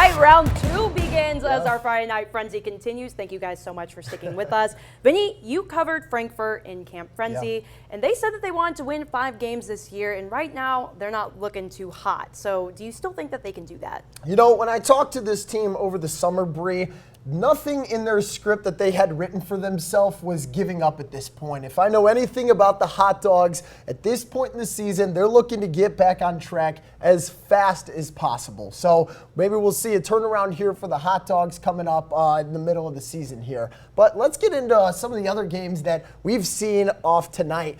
right, round 2 begins as our Friday Night Frenzy continues. Thank you guys so much for sticking with us. Vinny, you covered Frankfurt in Camp Frenzy, and they said that they wanted to win 5 games this year, and right now they're not looking too hot. So do you still think that they can do that? You know, when I talked to this team over the summer, Bree, nothing in their script that they had written for themselves was giving up at this point. If I know anything about the Hot Dogs, at this point in the season, they're looking to get back on track as fast as possible. So maybe we'll see a turnaround here for the Hot Dogs coming up in the middle of the season here. But let's get into some of the other games that we've seen off tonight.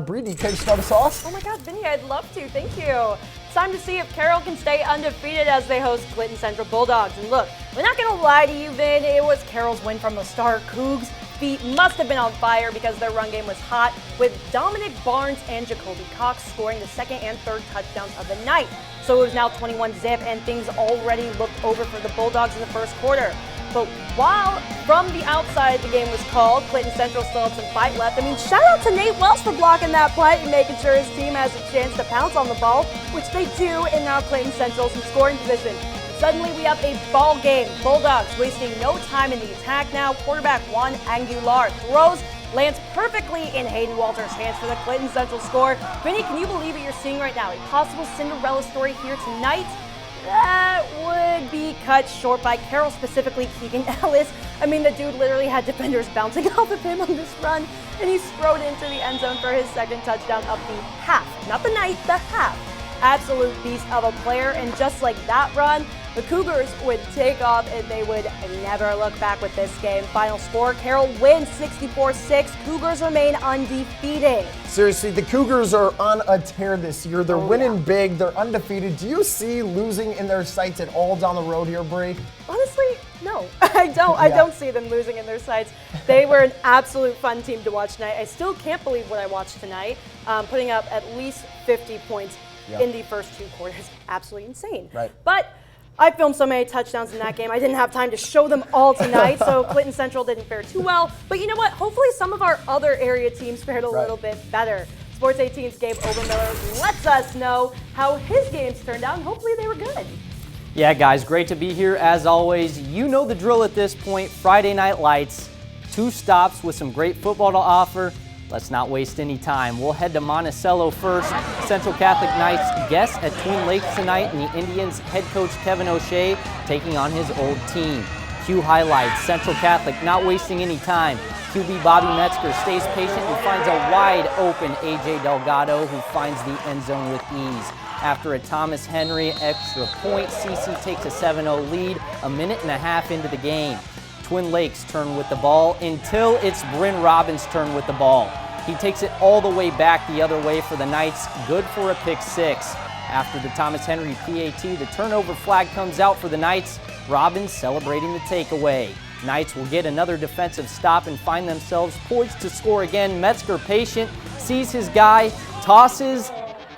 Bree, can you start us off? Oh my God, Vinny, I'd love to. Thank you. It's time to see if Carroll can stay undefeated as they host Clinton Central Bulldogs. And look, we're not going to lie to you, Vin. It was Carroll's win from the start. Cougs' feet must have been on fire because their run game was hot, with Dominic Barnes and Jacoby Cox scoring the second and third touchdowns of the night. So it was now 21-zip, and things already looked over for the Bulldogs in the first quarter. But while from the outside the game was called, Clinton Central still had some fight left. I mean, shout out to Nate Wells for blocking that play and making sure his team has a chance to pounce on the ball, which they do, and now Clinton Central's in scoring position. Suddenly we have a ball game. Bulldogs wasting no time in the attack now. Quarterback Juan Angular throws, lands perfectly in Hayden Walters' hands for the Clinton Central score. Vinny, can you believe what you're seeing right now? A possible Cinderella story here tonight? That would be cut short by Carroll, specifically Keegan Ellis. I mean, the dude literally had defenders bouncing off of him on this run, and he strode into the end zone for his second touchdown of the half. Not the night, the half. Absolute beast of a player, and just like that run, the Cougars would take off and they would never look back with this game. Final score, Carroll wins 64-6. Cougars remain undefeated. Seriously, the Cougars are on a tear this year. They're winning big. They're undefeated. Do you see losing in their sights at all down the road here, Bree? Honestly, no. I don't. I don't see them losing in their sights. They were an absolute fun team to watch tonight. I still can't believe what I watched tonight, putting up at least 50 points in the first 2 quarters. Absolutely insane. Right. But I filmed so many touchdowns in that game, I didn't have time to show them all tonight, so Clinton Central didn't fare too well. But you know what? Hopefully some of our other area teams fared a little bit better. Sports 18's Gabe Obermiller lets us know how his games turned out, and hopefully they were good. Yeah, guys, great to be here as always. You know the drill at this point. Friday Night Lights, 2 stops with some great football to offer. Let's not waste any time. We'll head to Monticello first. Central Catholic Knights guests at Twin Lakes tonight, and the Indians head coach Kevin O'Shea taking on his old team. Q highlights, Central Catholic not wasting any time. QB Bobby Metzger stays patient and finds a wide open AJ Delgado, who finds the end zone with ease. After a Thomas Henry extra point, CC takes a 7-0 lead a minute and a half into the game. Twin Lakes turn with the ball until it's Bryn Robbins' turn with the ball. He takes it all the way back the other way for the Knights, good for a pick 6. After the Thomas Henry PAT, the turnover flag comes out for the Knights. Robbins celebrating the takeaway. Knights will get another defensive stop and find themselves poised to score again. Metzger patient, sees his guy, tosses,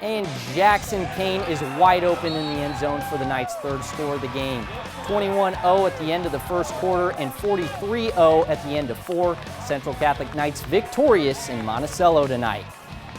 and Jackson Kane is wide open in the end zone for the Knights' third score of the game. 21-0 at the end of the first quarter and 43-0 at the end of 4. Central Catholic Knights victorious in Monticello tonight.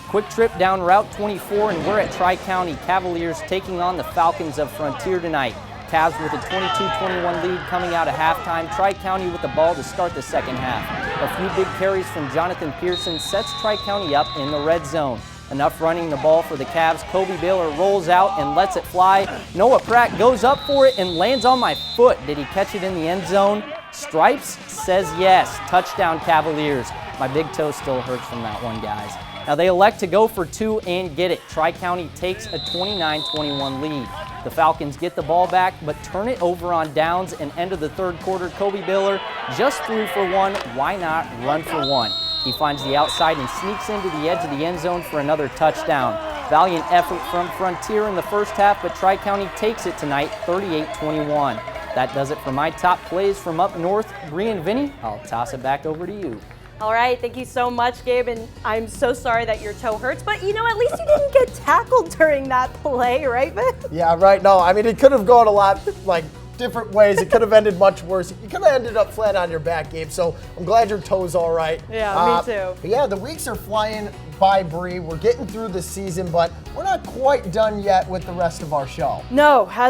Quick trip down Route 24, and we're at Tri-County Cavaliers taking on the Falcons of Frontier tonight. Cavs with a 22-21 lead coming out of halftime. Tri-County with the ball to start the second half. A few big carries from Jonathan Pearson sets Tri-County up in the red zone. Enough running the ball for the Cavs. Kobe Baylor rolls out and lets it fly. Noah Pratt goes up for it and lands on my foot. Did he catch it in the end zone? Stripes says yes. Touchdown Cavaliers. My big toe still hurts from that one, guys. Now they elect to go for 2 and get it. Tri-County takes a 29-21 lead. The Falcons get the ball back, but turn it over on downs and end of the third quarter. Kobe Baylor just threw for 1. Why not run for 1? He finds the outside and sneaks into the edge of the end zone for another touchdown. Valiant effort from Frontier in the first half, but Tri-County takes it tonight, 38-21. That does it for my top plays from up north. Bree and Vinny, I'll toss it back over to you. All right, thank you so much, Gabe, and I'm so sorry that your toe hurts, but you know, at least you didn't get tackled during that play, right, Vin? Yeah, right. No, I mean, it could have gone a lot, different ways. It could have ended much worse. You could have ended up flat on your back, Gabe, so I'm glad your toe's all right. Yeah, me too. But yeah, the weeks are flying by, Bree. We're getting through the season, but we're not quite done yet with the rest of our show. No,